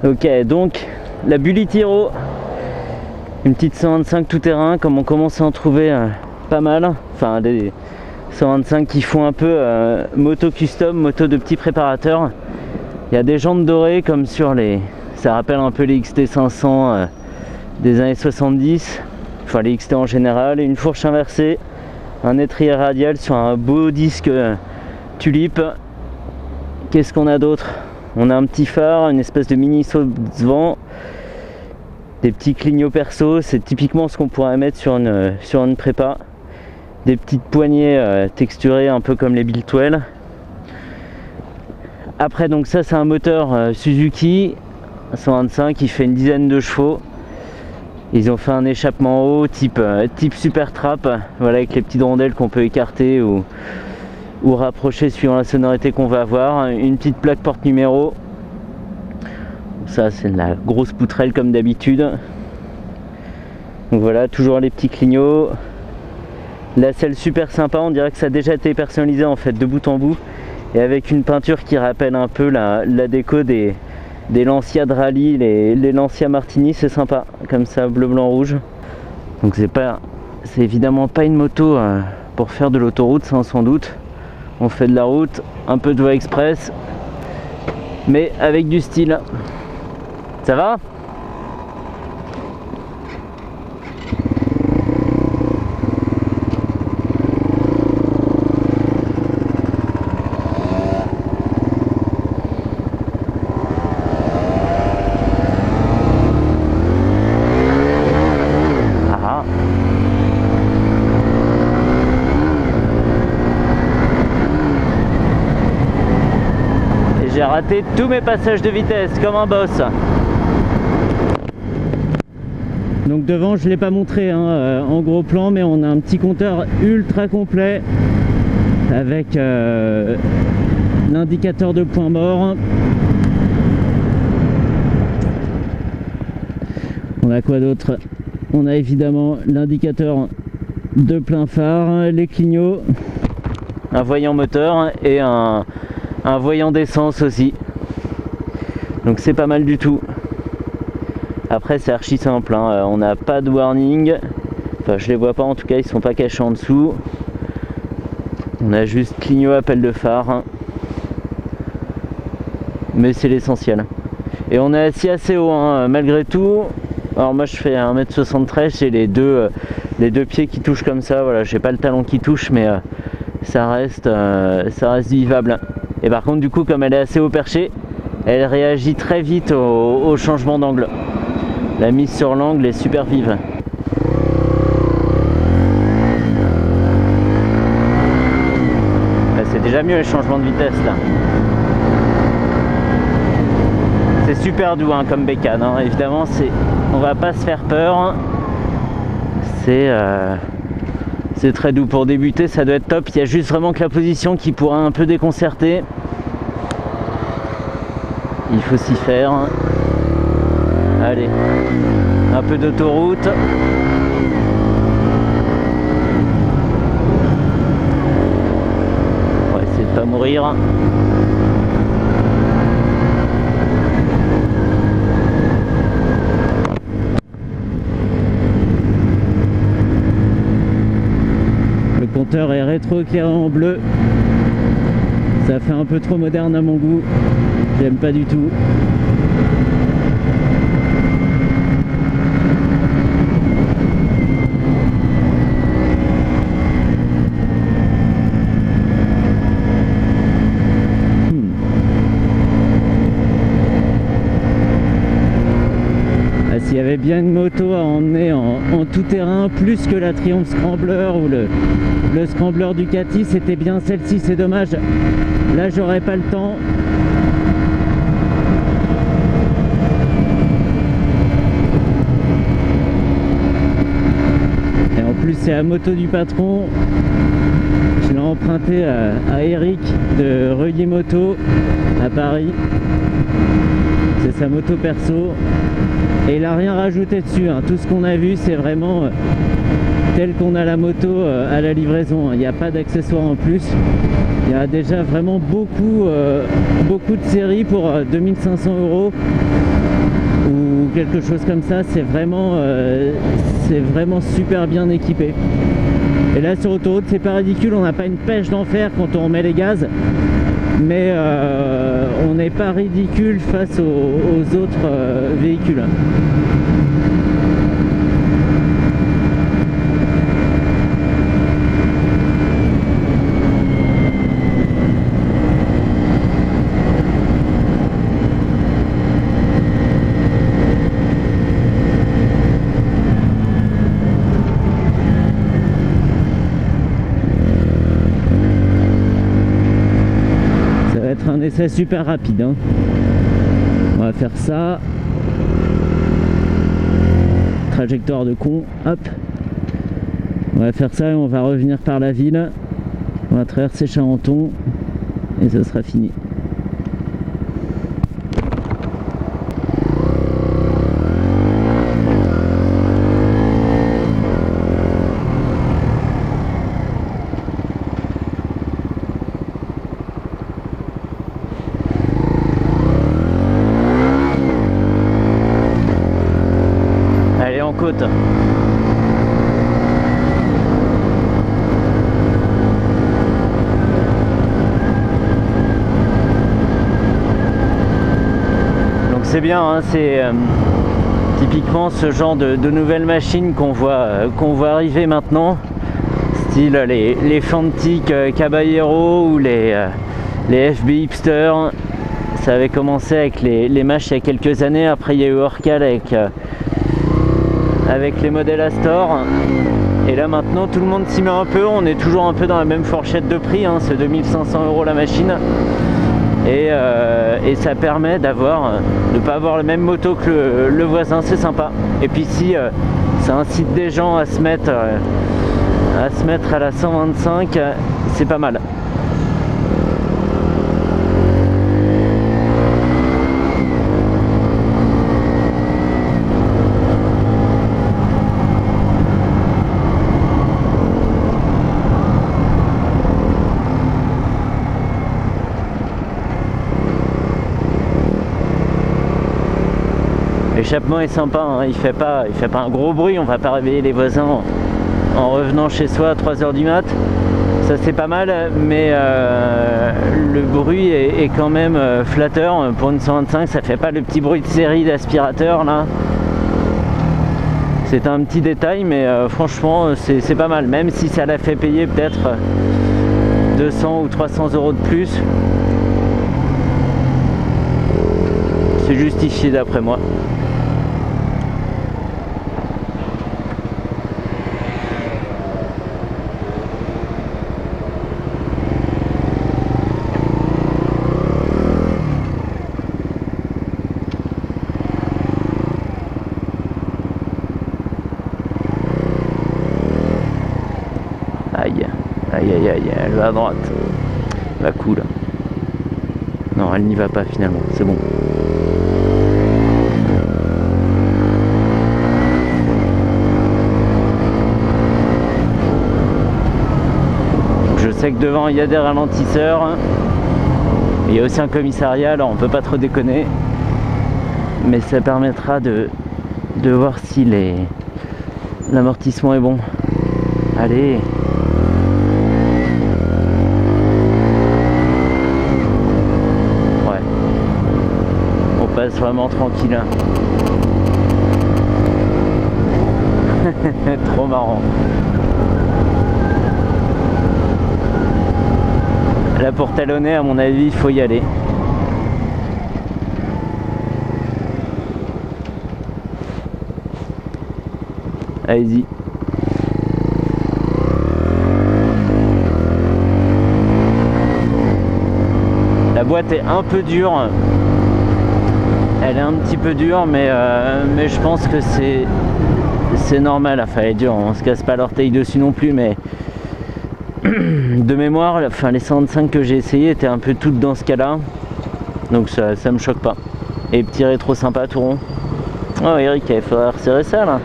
Ok, donc la Bully Tiro, une petite 125 tout-terrain, comme on commence à en trouver pas mal. Enfin, des 125 qui font un peu moto custom, moto de petits préparateurs. Il y a des jantes dorées comme sur les... Ça rappelle un peu les XT 500 des années 70. Enfin les XT en général. Et une fourche inversée, un étrier radial sur un beau disque tulipe. Qu'est-ce qu'on a d'autre? On a un petit phare, une espèce de mini saut de vent, des petits clignots perso, c'est typiquement ce qu'on pourrait mettre sur une prépa. Des petites poignées texturées un peu comme les Biltwell. Après donc ça c'est un moteur Suzuki 125 qui fait une dizaine de chevaux. Ils ont fait un échappement haut type super trap, voilà, avec les petites rondelles qu'on peut écarter ou rapprocher suivant la sonorité qu'on va avoir. Une petite plaque porte-numéro. Ça c'est de la grosse poutrelle comme d'habitude. Donc voilà, toujours les petits clignots. La selle super sympa, on dirait que ça a déjà été personnalisé en fait de bout en bout. Et avec une peinture qui rappelle un peu la déco des Lancia de rallye, les Lancia Martini, c'est sympa. Comme ça, bleu, blanc, rouge. Donc c'est évidemment pas une moto pour faire de l'autoroute, ça sans doute. On fait de la route, un peu de voie express, mais avec du style. Ça va ? J'ai raté tous mes passages de vitesse comme un boss. Donc devant je ne l'ai pas montré en gros plan, mais on a un petit compteur ultra complet avec l'indicateur de point mort. On a quoi d'autre? On a évidemment l'indicateur de plein phare, les clignots, un voyant moteur et un voyant d'essence aussi. Donc c'est pas mal du tout. Après c'est archi simple, on n'a pas de warning. Enfin je les vois pas en tout cas, ils sont pas cachés en dessous. On a juste clignot, appel de phare. Mais c'est l'essentiel. Et on est assis assez haut malgré tout. Alors moi je fais 1m73, j'ai les deux pieds qui touchent comme ça. Voilà, j'ai pas le talon qui touche, mais ça reste vivable. Et par contre du coup comme elle est assez haut perché, elle réagit très vite au changement d'angle. La mise sur l'angle est super vive. C'est déjà mieux les changements de vitesse là. C'est super doux comme bécane, évidemment on va pas se faire peur. C'est très doux pour débuter, ça doit être top. Il y a juste vraiment que la position qui pourra un peu déconcerter. Il faut s'y faire. Allez, un peu d'autoroute. On va essayer de pas mourir. Le compteur est rétro-éclairé en bleu. Ça fait un peu trop moderne à mon goût. J'aime pas du tout. S'il y avait bien une moto à emmener en tout terrain, plus que la Triumph Scrambler ou le Scrambler Ducati, c'était bien celle-ci, c'est dommage. Là, j'aurais pas le temps. Et en plus, c'est la moto du patron. Je l'ai emprunté à Eric de Relier Moto à Paris. C'est sa moto perso. Et il n'a rien rajouté dessus, Tout ce qu'on a vu, c'est vraiment tel qu'on a la moto à la livraison. Il n'y a pas d'accessoires en plus. Il y a déjà vraiment beaucoup de séries pour 2500 €. quelque chose comme ça, c'est vraiment super bien équipé. Et là sur autoroute c'est pas ridicule, on n'a pas une pêche d'enfer quand on met les gaz, mais on n'est pas ridicule face aux autres véhicules. Un essai super rapide, hein. On va faire ça, trajectoire de con, hop, on va faire ça et on va revenir par la ville, on va traverser Charenton et ce sera fini. Côte. Donc c'est bien, hein, c'est typiquement ce genre de nouvelles machines qu'on voit arriver maintenant, style les Fantic Caballero ou les FB Hipster. Ça avait commencé avec les Mach il y a quelques années, après il y a eu Orcal avec les modèles Astor, et là maintenant tout le monde s'y met un peu, on est toujours un peu dans la même fourchette de prix, hein, c'est 2500 € la machine, et ça permet de ne pas avoir la même moto que le voisin, c'est sympa. Et puis si ça incite des gens à se mettre à la 125, c'est pas mal. L'échappement est sympa, hein. Il fait pas un gros bruit, on va pas réveiller les voisins en revenant chez soi à 3 h du mat. Ça c'est pas mal, mais le bruit est quand même flatteur. Pour une 125, ça fait pas le petit bruit de série d'aspirateur là. C'est un petit détail, mais franchement c'est pas mal, même si ça l'a fait payer peut-être 200 ou 300 € de plus. C'est justifié d'après moi. Aïe, elle va à droite. La cool. Non, elle n'y va pas finalement, c'est bon. Je sais que devant il y a des ralentisseurs. Il y a aussi un commissariat, alors on peut pas trop déconner. Mais ça permettra de voir si l'amortissement est bon. Allez. Vraiment tranquille. Trop marrant. Là pour talonner, à mon avis, il faut y aller. Allez-y. La boîte est un peu dure. Elle est un petit peu dure, mais je pense que c'est normal. Enfin, elle est dure, on se casse pas l'orteil dessus non plus, mais de mémoire, enfin, les 125 que j'ai essayé étaient un peu toutes dans ce cas-là, donc ça me choque pas. Et petit rétro sympa tout rond. Oh Eric, il faudrait resserrer ça là.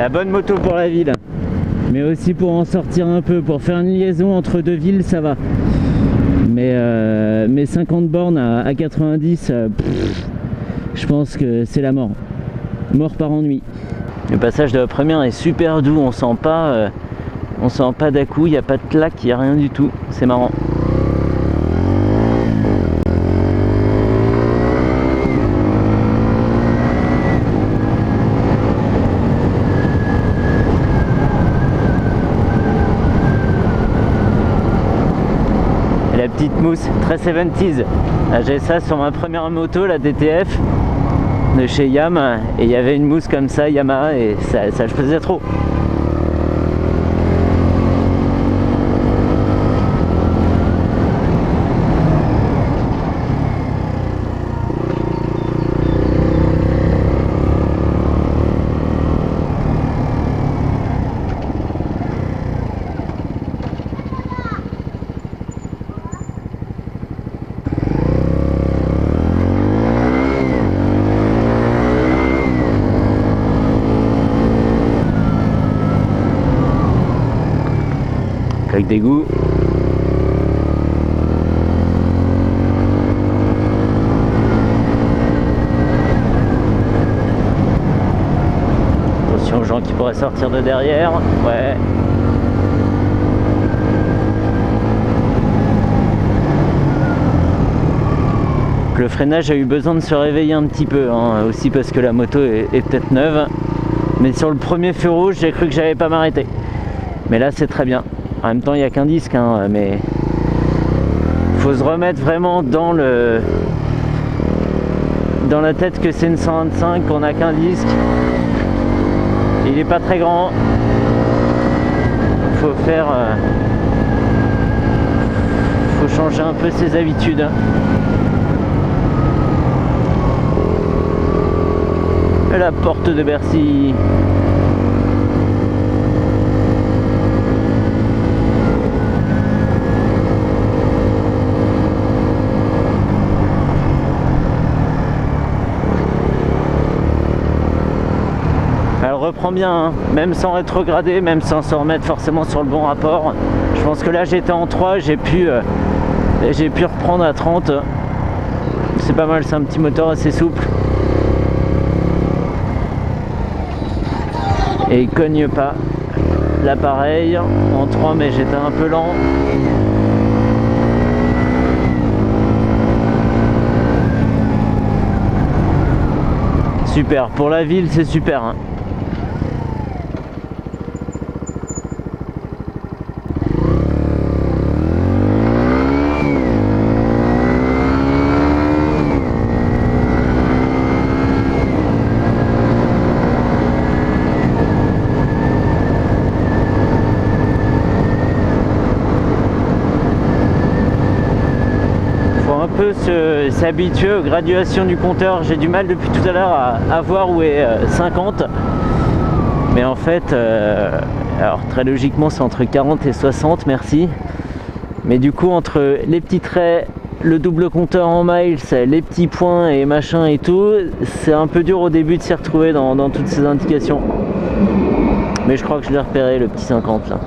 La bonne moto pour la ville, mais aussi pour en sortir un peu, pour faire une liaison entre deux villes, ça va. Mais 50 bornes à 90, je pense que c'est la mort. Mort par ennui. Le passage de la première est super doux, on sent pas d'à-coup, il n'y a pas de claque, il n'y a rien du tout, c'est marrant. Et la petite mousse, très 70s. J'ai ça sur ma première moto, la DTF de chez Yam, et il y avait une mousse comme ça, Yamaha, et ça je faisais trop. Avec des goûts. Attention aux gens qui pourraient sortir de derrière. Ouais. Le freinage a eu besoin de se réveiller un petit peu, hein, aussi parce que la moto est peut-être neuve. Mais sur le premier feu rouge, j'ai cru que j'allais pas m'arrêter. Mais là, c'est très bien. En même temps, il n'y a qu'un disque, hein, mais il faut se remettre vraiment dans la tête que c'est une 125, qu'on n'a qu'un disque. Il n'est pas très grand. Faut changer un peu ses habitudes. Et la porte de Bercy. Elle reprend bien, hein, même sans rétrograder, même sans se remettre forcément sur le bon rapport. Je pense que là j'étais en 3, j'ai pu reprendre à 30. C'est pas mal, c'est un petit moteur assez souple. Et il cogne pas l'appareil en 3, mais j'étais un peu lent. Super, pour la ville c'est super, hein. S'habituer aux graduations du compteur. J'ai du mal depuis tout à l'heure à voir où est 50, mais en fait alors très logiquement c'est entre 40 et 60, merci, mais du coup entre les petits traits, le double compteur en miles, les petits points et machin et tout, c'est un peu dur au début de s'y retrouver dans toutes ces indications, mais je crois que je l'ai repéré, le petit 50 là.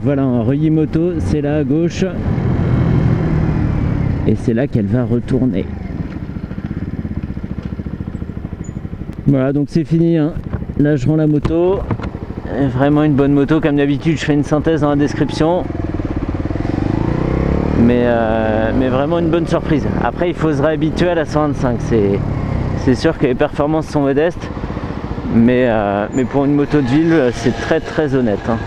Voilà, un Reuilly moto, c'est là à gauche. Et c'est là qu'elle va retourner. Voilà, donc c'est fini, hein. Là je rends la moto. Vraiment une bonne moto, comme d'habitude je fais une synthèse dans la description. Mais vraiment une bonne surprise. Après il faut se réhabituer à la 125. C'est sûr que les performances sont modestes. Mais pour une moto de ville, c'est très très honnête, hein.